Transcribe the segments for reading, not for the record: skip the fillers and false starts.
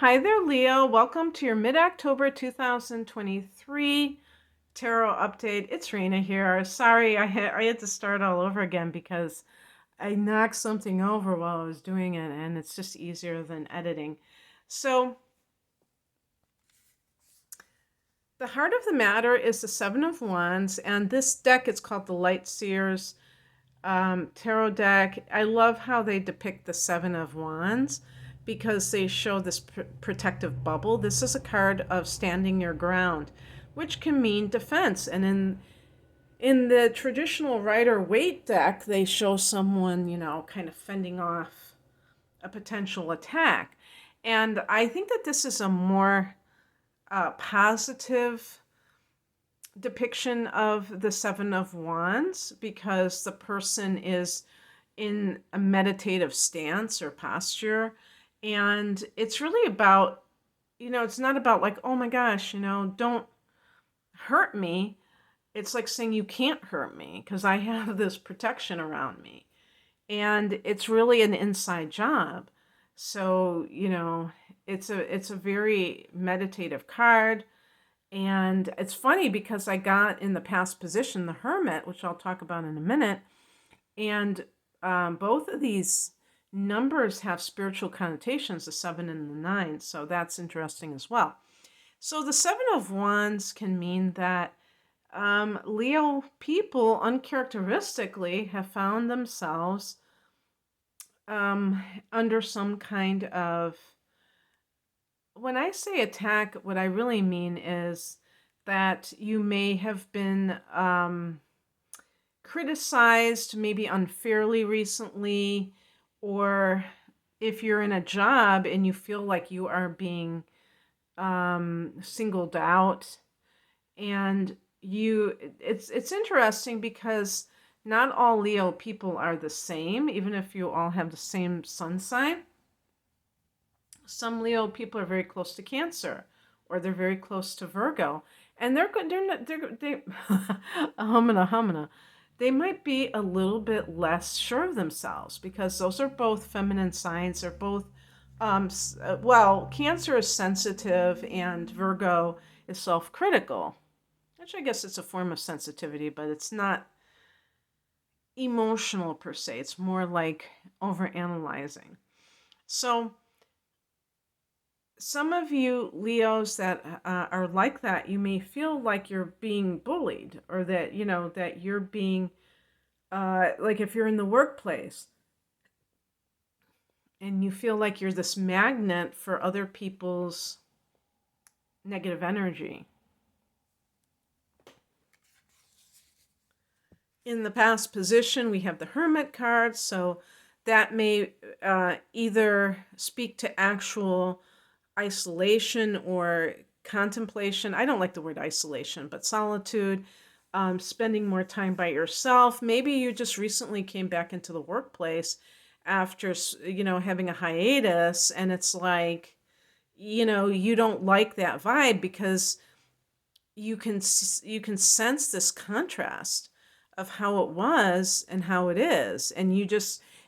Hi there, Leo. Welcome to your mid-October 2023 tarot update. It's Rena here. Sorry, I had to start all over again because I knocked something over while I was doing it, and it's just easier than editing. So, the heart of the matter is the Seven of Wands, and this deck is called the Light Seers tarot deck. I love how they depict the Seven of Wands because they show this protective bubble. This is a card of standing your ground, which can mean defense. And in the traditional Rider Waite deck, they show someone, kind of fending off a potential attack. And I think that this is a more positive depiction of the Seven of Wands because the person is in a meditative stance or posture. And it's really about, it's not about like, oh my gosh, don't hurt me. It's like saying you can't hurt me because I have this protection around me. And it's really an inside job. So, it's a very meditative card. And it's funny because I got in the past position the Hermit, which I'll talk about in a minute. And both of these numbers have spiritual connotations, the 7 and the 9. So that's interesting as well. So the 7 of Wands can mean that Leo people uncharacteristically have found themselves under some kind of, when I say attack, what I really mean is that you may have been criticized maybe unfairly recently, or if you're in a job and you feel like you are being singled out, and it's interesting because not all Leo people are the same, even if you all have the same sun sign. Some Leo people are very close to Cancer, or they're very close to Virgo, and they're not they humana. They might be a little bit less sure of themselves because those are both feminine signs. They're both Cancer is sensitive and Virgo is self-critical, which I guess it's a form of sensitivity, but it's not emotional per se. It's more like overanalyzing. So some of you Leos that are like that, you may feel like you're being bullied, or that that you're being like if you're in the workplace and you feel like you're this magnet for other people's negative energy. In the past position, we have the Hermit card, so that may either speak to actual isolation or contemplation. I don't like the word isolation, but solitude, spending more time by yourself. Maybe you just recently came back into the workplace after, having a hiatus, and it's like, you don't like that vibe because you can sense this contrast of how it was and how it is, and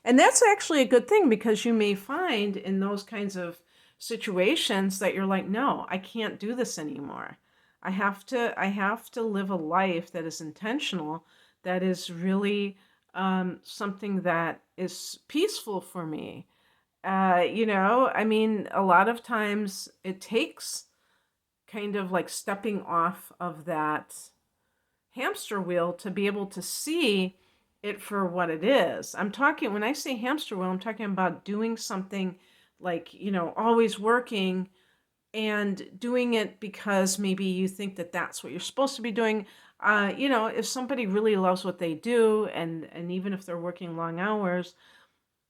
that's actually a good thing because you may find in those kinds of situations that you're like, no, I can't do this anymore. I have to live a life that is intentional, that is really something that is peaceful for me. I mean, a lot of times it takes kind of like stepping off of that hamster wheel to be able to see it for what it is. When I say hamster wheel, I'm talking about doing something like, always working and doing it because maybe you think that that's what you're supposed to be doing. If somebody really loves what they do, and even if they're working long hours,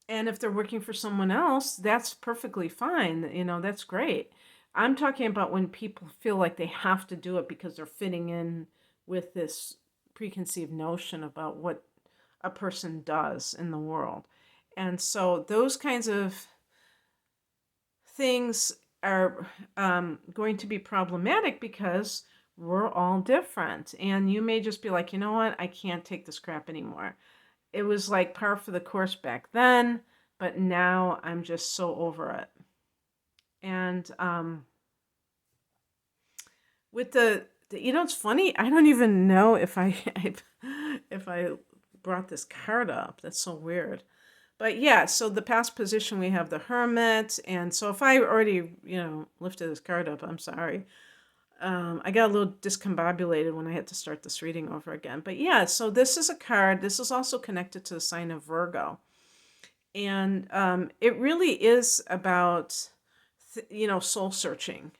and if they're working for someone else, that's perfectly fine. That's great. I'm talking about when people feel like they have to do it because they're fitting in with this preconceived notion about what a person does in the world. And so those kinds of things are going to be problematic because we're all different. And you may just be like, you know what? I can't take this crap anymore. It was like par for the course back then, but now I'm just so over it. And with it's funny. I don't even know if if I brought this card up. That's so weird. But yeah, so the past position we have the Hermit, and so if I already lifted this card up, I'm sorry. I got a little discombobulated when I had to start this reading over again. But yeah, so this is a card. This is also connected to the sign of Virgo. And it really is about, soul searching,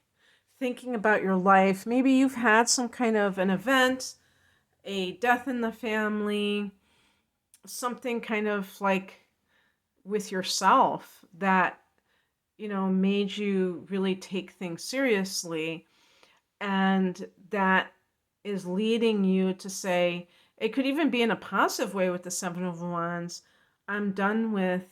thinking about your life. Maybe you've had some kind of an event, a death in the family, something kind of like with yourself that, made you really take things seriously. And that is leading you to say, it could even be in a positive way with the Seven of Wands. I'm done with,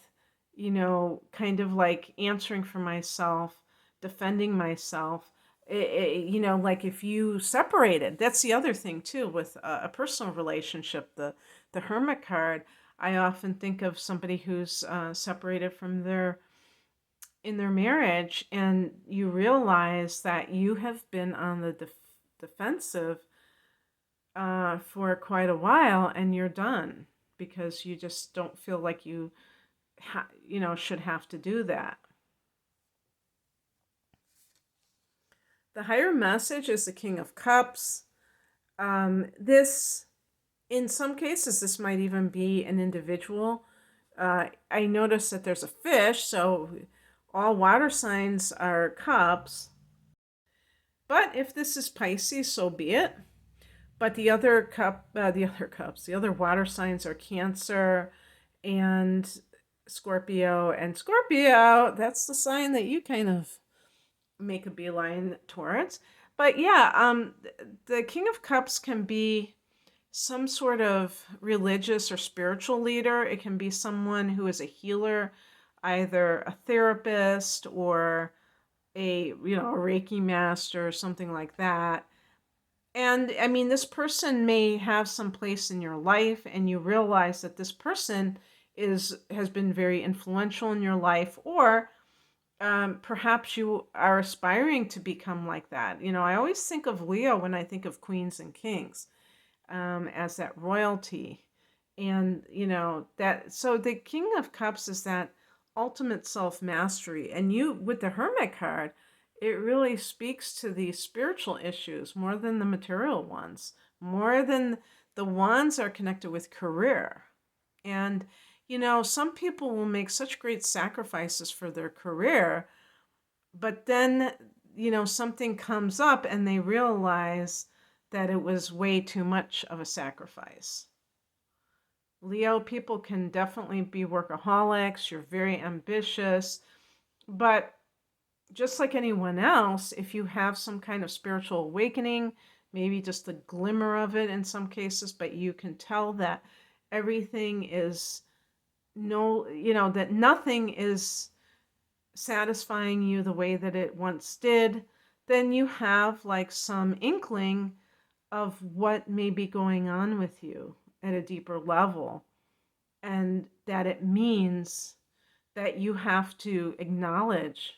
kind of like answering for myself, defending myself. Like if you separated, that's the other thing too with a personal relationship. The Hermit card, I often think of somebody who's separated from in their marriage, and you realize that you have been on the defensive for quite a while, and you're done because you just don't feel like you should have to do that. The higher message is the King of Cups. This, in some cases, this might even be an individual. I notice that there's a fish, so all water signs are cups. But if this is Pisces, so be it. But the other the other water signs are Cancer and Scorpio. And Scorpio, that's the sign that you kind of make a beeline towards. But yeah, the King of Cups can be some sort of religious or spiritual leader. It can be someone who is a healer, either a therapist or a Reiki master or something like that. And I mean, this person may have some place in your life, and you realize that this person has been very influential in your life, or perhaps you are aspiring to become like that. I always think of Leo when I think of queens and kings, as that royalty. And, that, so the King of Cups is that ultimate self-mastery. And you, with the Hermit card, it really speaks to the spiritual issues more than the material ones, more than the ones are connected with career. And, some people will make such great sacrifices for their career, but then, something comes up and they realize that it was way too much of a sacrifice. Leo people can definitely be workaholics. You're very ambitious, but just like anyone else, if you have some kind of spiritual awakening, maybe just a glimmer of it in some cases, but you can tell that everything is that nothing is satisfying you the way that it once did, then you have like some inkling of what may be going on with you at a deeper level, and that it means that you have to acknowledge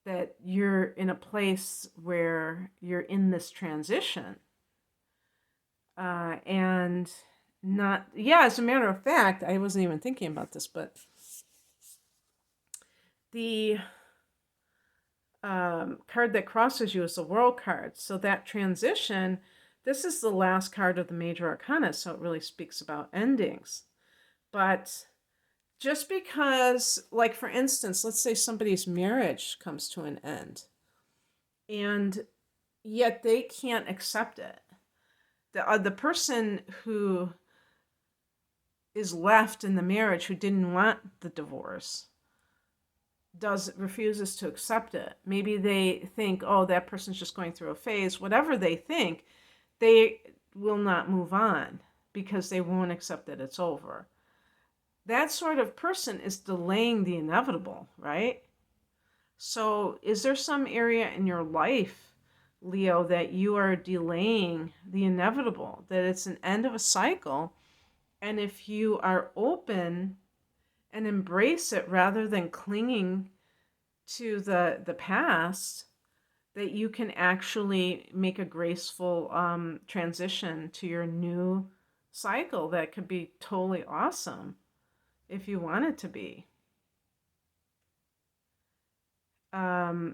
that you're in a place where you're in this transition. And not, yeah, as a matter of fact, I wasn't even thinking about this, but the card that crosses you is the World card. So that transition, this is the last card of the major arcana, so it really speaks about endings. But just because, like, for instance, let's say somebody's marriage comes to an end, and yet they can't accept it. The person who is left in the marriage, who didn't want the divorce, refuses to accept it. Maybe they think, oh, that person's just going through a phase. Whatever they think, they will not move on because they won't accept that it's over. That sort of person is delaying the inevitable, right? So is there some area in your life, Leo, that you are delaying the inevitable, that it's an end of a cycle? And if you are open and embrace it rather than clinging to the past, that you can actually make a graceful transition to your new cycle that could be totally awesome if you want it to be. Yeah,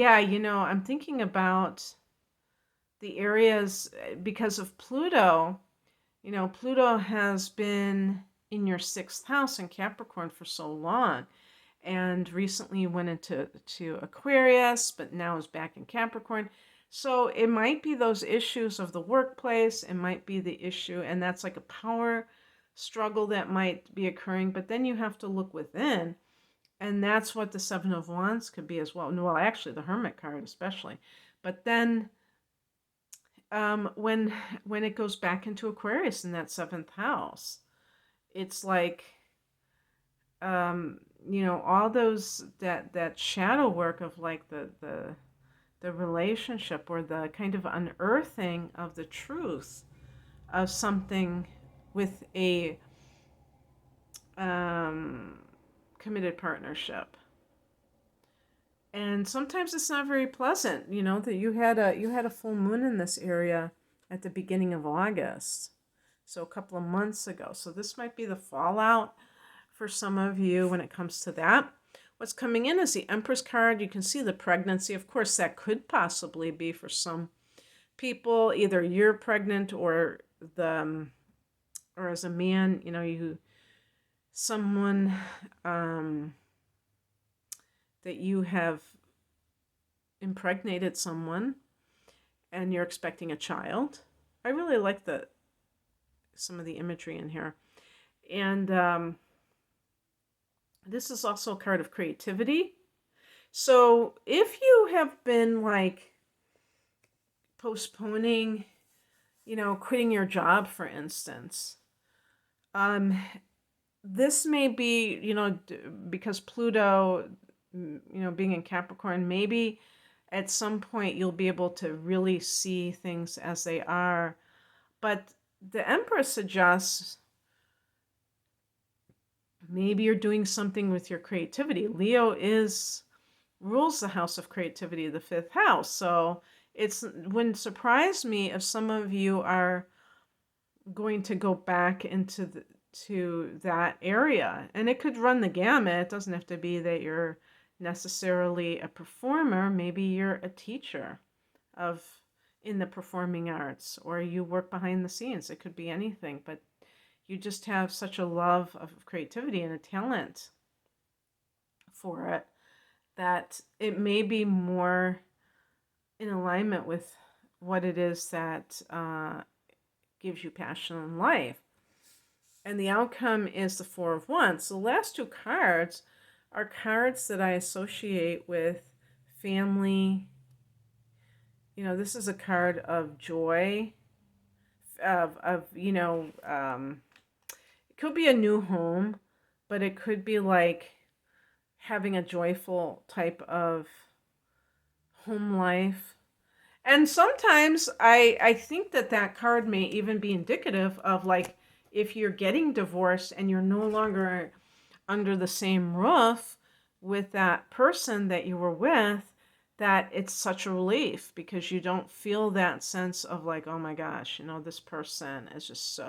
I'm thinking about the areas because of Pluto. Pluto has been in your sixth house in Capricorn for so long, and recently went into Aquarius, but now is back in Capricorn. So it might be those issues of the workplace. It might be the issue, and that's like a power struggle that might be occurring. But then you have to look within, and that's what the Seven of Wands could be as well. Well, actually, the Hermit card especially. But then when it goes back into Aquarius in that seventh house, it's like all those that shadow work of like the relationship, or the kind of unearthing of the truth of something with a committed partnership. And sometimes it's not very pleasant, that you had a full moon in this area at the beginning of August, so a couple of months ago. So this might be the fallout for some of you when it comes to that. What's coming in is the Empress card. You can see the pregnancy. Of course, that could possibly be for some people, either you're pregnant or or as a man, someone that you have impregnated someone and you're expecting a child. I really like some of the imagery in here. And this is also a card of creativity. So if you have been like postponing, quitting your job, for instance, this may be, because Pluto, being in Capricorn, maybe at some point you'll be able to really see things as they are. But the Empress suggests maybe you're doing something with your creativity. Leo rules the house of creativity, the fifth house. So it wouldn't surprise me if some of you are going to go back into to that area. And it could run the gamut. It doesn't have to be that you're necessarily a performer. Maybe you're a teacher in the performing arts, or you work behind the scenes. It could be anything, but you just have such a love of creativity and a talent for it that it may be more in alignment with what it is that gives you passion in life. And the outcome is the Four of Wands. The last two cards are cards that I associate with family. This is a card of joy, it could be a new home, but it could be like having a joyful type of home life. And sometimes I think that card may even be indicative of like if you're getting divorced and you're no longer under the same roof with that person that you were with, that it's such a relief because you don't feel that sense of like, oh my gosh, this person is just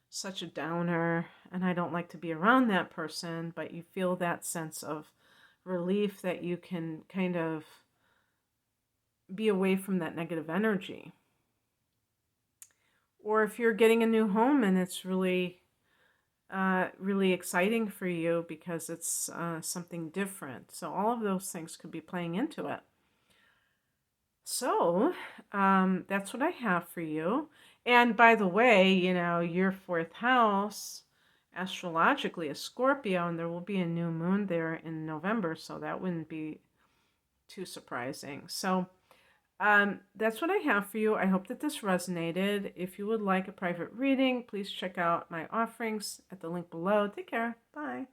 such a downer and I don't like to be around that person, but you feel that sense of relief that you can kind of be away from that negative energy. Or if you're getting a new home and it's really really exciting for you because it's something different. So all of those things could be playing into it. So that's what I have for you. And by the way, your fourth house astrologically is Scorpio, and there will be a new moon there in November, so that wouldn't be too surprising. So that's what I have for you. I hope that this resonated. If you would like a private reading, please check out my offerings at the link below. Take care. Bye.